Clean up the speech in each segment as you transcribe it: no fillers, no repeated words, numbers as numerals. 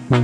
Not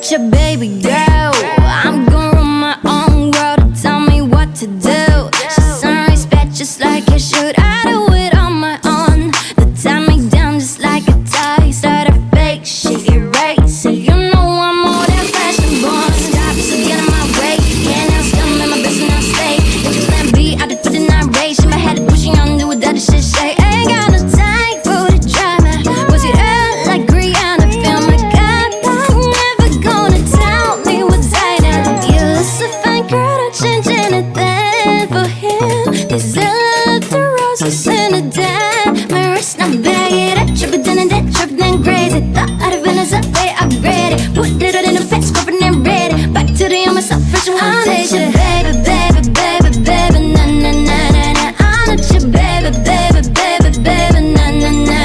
your baby girl, I'm gonna run my own world to tell me what to do. She's some respect just like you should. I do it on my own. They tie me down just like a tie. Start a fake shit, erase it. You know I'm more than fashion born. Stop, so get in my way. Can't help scum in my business, now stay. If you plan B, I did put in narration. My head pushing on, do what that shit say. Ain't got no time for the drama. Was it early like Rihanna? Feel my God, I'm never gonna tell me what's I know. You look so fine, girl, don't change anything for him. This love the roses in the den. My wrist not bag it up, trip it down and that trip then crazy. Thought I'd have been as up, they upgraded. Put it all in the face, covered and ready. Back to the young myself, fresh and one day. Baby, baby, baby, baby, na na na na na. I'm not your baby, baby, baby, baby, na na na na.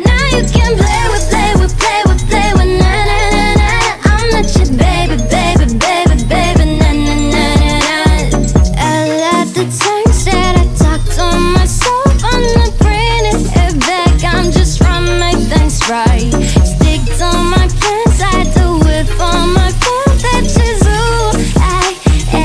Now you can play with, play with, play with, play with, na na na na. I'm not your baby, baby, baby, baby, na na na na. I love the times that I talk to myself. I'm not bringing it back. I'm just trying to make things right. Stick to my plans. I do it for my friends. That's just who I am.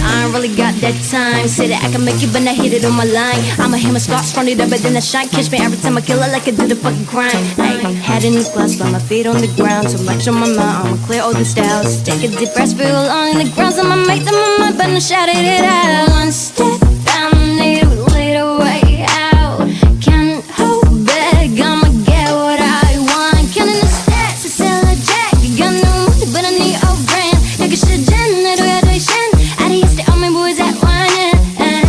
I ain't really got that time. Say that I can make it, but I hit it on my line. I'm a hammer, sparks, front it up, but then I shine. Catch me every time I kill it like I did a fucking crime. Ay, head in the glass, but my feet on the ground. Too much on my mind, I'ma clear all the styles. Take a deep breath, feel along in the grounds. I'ma make them on my butt and shout it out. One step down, need to lead a way out. Can't hold back, I'ma get what I want. Counting the stats, it's still a jack. You got no money, but I need your brand. Like a shit, Jen, I do graduation. I did yesterday, all my boys at one.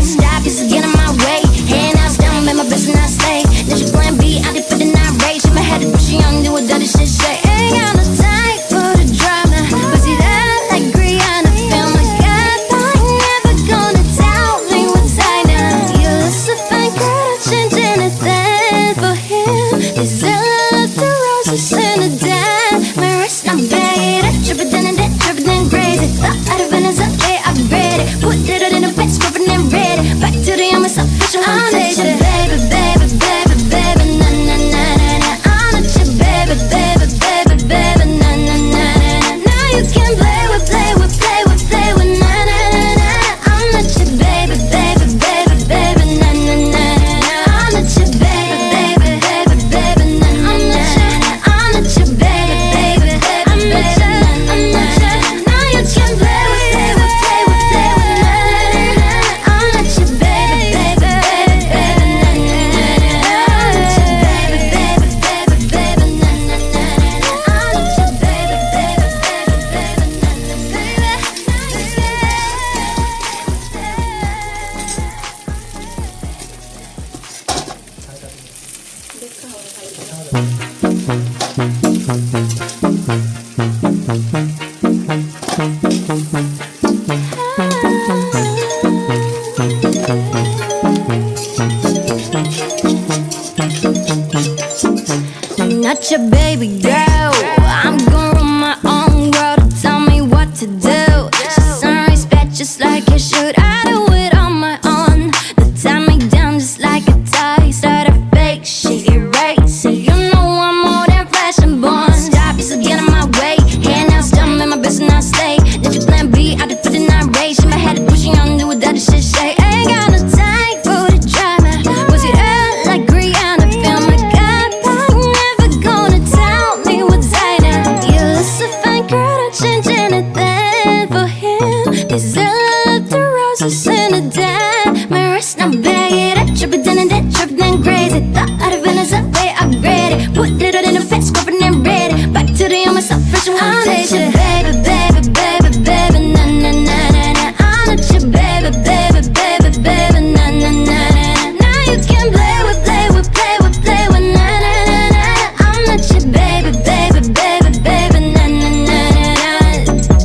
Stop, just get in my way. Hand out, down, make my best and I stay. That's your plan B, I did put in that rage. In my head, pushing on, do what dirty shit say. Ain't got no time for the drama. Was it that like Rihanna? Feel my God, I'm never gonna tell me what's I know. You look so fine, girl, don't change anything for him. This love the roses in the den. My wrist not bag it up, trip it down and that trip it then crazy. Thought I'd have been as up, they upgraded. Put it all in the face, covered and ready. Back to the young myself, fresh and one day. Baby, baby, baby, baby, na na na na na. I'm not your baby, baby, baby, baby, na na na na. Now you can play with, play with, play with, play with, na na na na. I'm not your baby, baby, baby, baby, na na na na. I'm not your baby, baby, baby, baby, na na na na. I'm not your baby, baby, baby, I'm not your, I'm not your. Now you can play with, play with, play with, play with, na na na na. I'm not your baby, baby, baby, baby, na na na na. I'm not your baby, baby, baby, baby, na na na na. I'm not your baby, baby, baby, baby, I'm not your baby girl, I'm gonna run my own world to tell me what to do. She's some respect just like you should. I do it on my own. They tie me down just like a tie. Start a fake shit, erase it. You know I'm more than fashion born. Stop, so get in my way. Hand out, stump in my business, now stay. That's your plan B, I did put in that rage. In my head, pushing on, do what that shit say. Ain't got no time for the drama. Was it early like Rihanna? Feel my God, I'm never gonna tell me what's I know. You look so fine, girl, don't change anything for him. This love the roses in the den. My wrist not bag it up, trip it down and that trip then crazy. Thought I'd have been as up, they upgraded. Put it all in the face, covered and ready. Back to the young myself, fresh and one day. Baby, baby, baby, baby, na na na na na. I'm not your baby, baby, baby, baby, na na na na. Now you can play with, play with, play with, play with, na na na na. I'm not your baby, baby, baby, baby, na na na na.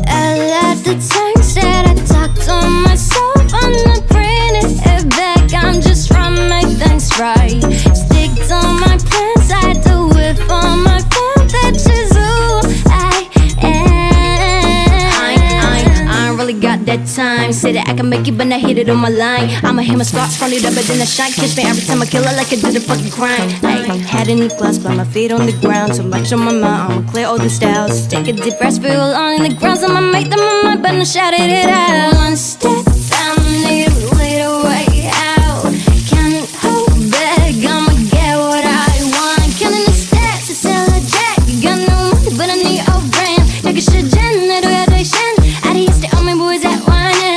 I love the times that I talk to myself. I'm not bringing it back. I'm just trying to make things right. Stick to my plans. I do it for my friends. That's just who I that time. Say that I can make it, but not hit it on my line. I'ma hit my spots, front it up, but then I shine. Catch me every time I kill it like I did a fucking crime. Ay, head in the glass, but my feet on the ground. Too much on my mind, I'ma clear all the styles. Take a deep breath, feel along in the grounds. I'ma make them on my but I shouted it out. One step down, need a little way out. Can't hold back, I'ma get what I want. Counting the stacks, it's all a jack. You got no money, but I need your brand. 여기 시즌, 내 도야되신 아리에스 때 오면 보이자 wanna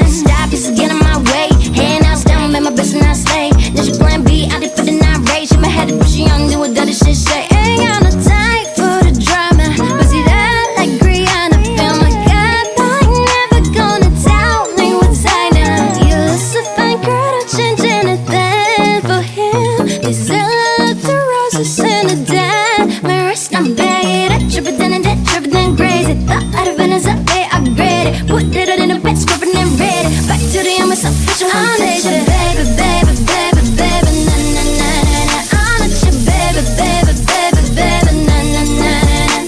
stop, this is getting my way. Hand out, down, make my best and I stay. There's your plan B, I did for the night rage. In my head, pushing on, do what that shit say. Ain't got no time for the drama. But see that like Rihanna, feel my God, I ain't never gonna tell me what's I now. You look so fine, girl, don't change anything for him. This is a lot of roses in the den. My wrist, I'm bad, I trip it down and that trip it down crazy. Thought out of Venice, I upgrade it. Put it in the bed, scrub it and read it. Back to the young myself, bitch, I'm nation. Baby, baby, baby, baby, na na na na na. I'm not your baby, baby, baby, baby, na na na na na.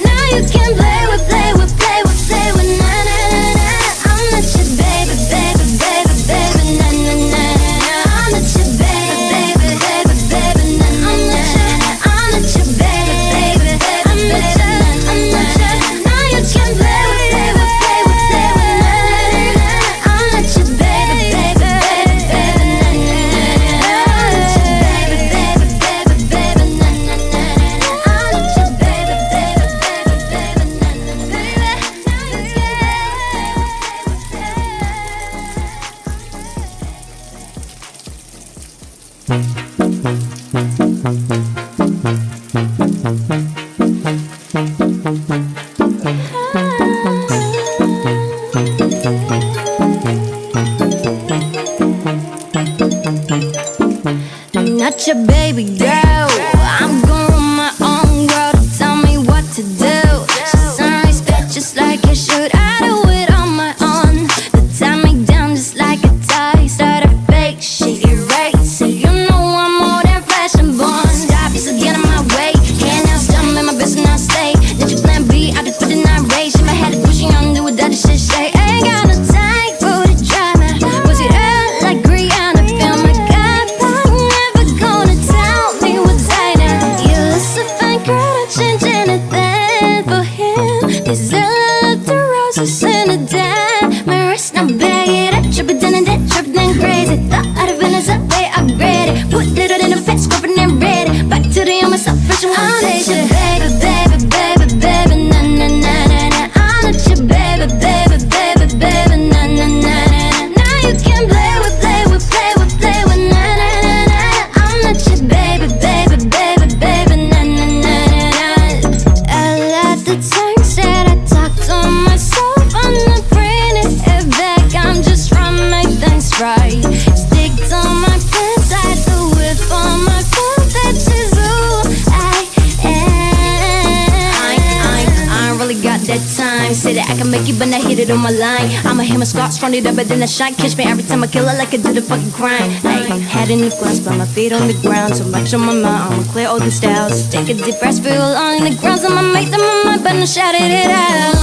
Now you can play with, play with, play with, play with, na na na na. I'm not your baby, baby, baby, baby, na na na na na. I'm not your baby, baby, baby, baby, na na na na. I'm not your baby, baby, baby, baby, na na na na. Now you can play with, play with, play with, play with, na na na na. I'm not your baby, baby, baby, baby, na na na na. I'm not your baby, baby, baby, baby, na na na na. I'm not your baby, baby, baby, baby, na na na na. Baby, now you can. I'm not your baby girl. I'm going on my own world. Tell me what to do. She's on respect just like it should. I do it on my own. They tie me down just like a tie. Start a fake shit, erase it. You know I'm more than fashion born. Stop, you still get in my way. Hand out, stop, make my best and I stay. Did you plan B? I did for the night rage. In my head, pushing on, do what that shit say. Ain't got no time for the drama. Was it out like Rihanna? Feel my God, I ain't never gonna tell me what's I now. You look so fine, girl, don't change anything for him. This is a lot of roses in the den. My wrist, I'm bad, I trip it down and that trip it down crazy. Thought out of Venice, I upgrade it. Put it in the bed, scrub it and read it. Back to the young myself, fresh and one station. Baby, baby, baby, baby, na na na na na. I'm not your baby, baby, baby, baby, na na na na na. Now you can play with, play with, play with, play with, na na na na. I'm not your baby, baby, baby, baby, na na na na na. A lot of times that I talk to myself, I'm not bringing it back. I'm just trying to make things right. Stick to my plans, I do it for my friends. That is who I am. I ain't really got that time. Say that I can make it, but not hit it on my line. I'ma hit my spots, front it up, but then I shine. Catch me every time I kill it like I did a fucking crime. Ay, head in the glass, but my feet on the ground. Too much on my mind, I'ma clear all the styles. Take a deep breath, feel along in the grounds. I'ma make them on my but I shouted it out.